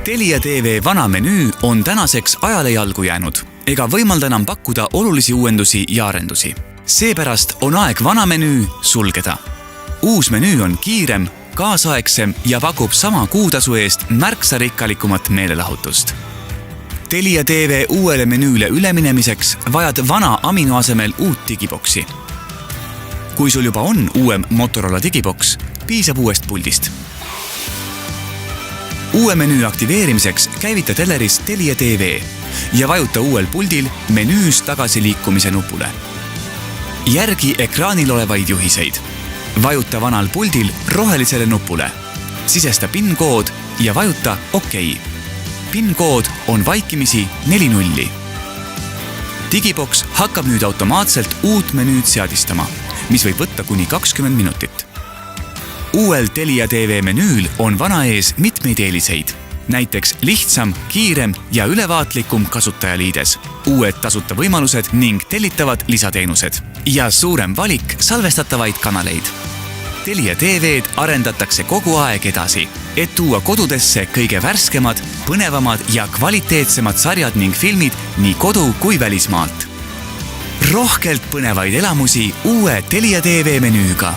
Telia TV vana menüü on tänaseks ajale jalgu jäänud ega võimalda enam pakkuda olulisi uuendusi ja arendusi. Seepärast on aeg vana menüü sulgeda. Uus menüü on kiirem, kaasaegsem ja pakub sama kuutasu eest märksa rikkalikumat meelelahutust. Telia TV uuele menüüle üleminemiseks vajad vana Amino asemel uut digiboksi. Kui sul juba on uuem Motorola digiboks, piisab uuest puldist. Uue menüü aktiveerimiseks käivita teleris Telia TV ja vajuta uuel puldil menüüs tagasiliikumise nupule. Järgi ekraanil olevaid juhiseid. Vajuta vanal puldil rohelisele nupule. Sisesta PIN-kood ja vajuta OK. PIN-kood on vaikimisi 4-0. Digiboks hakkab nüüd automaatselt uut menüüd seadistama, mis võib võtta kuni 20 minutit. Uuel Telia TV menüül on vana ees mitmeid eeliseid. Näiteks lihtsam, kiirem ja ülevaatlikum kasutajaliides, uued tasuta võimalused ning tellitavad lisateenused ja suurem valik salvestatavaid kanaleid. Telia TV-d arendatakse kogu aeg edasi, et tuua kodudesse kõige värskemad, põnevamad ja kvaliteetsemad sarjad ning filmid nii kodu kui välismaalt. Rohkelt põnevaid elamusi uue Telia TV menüüga.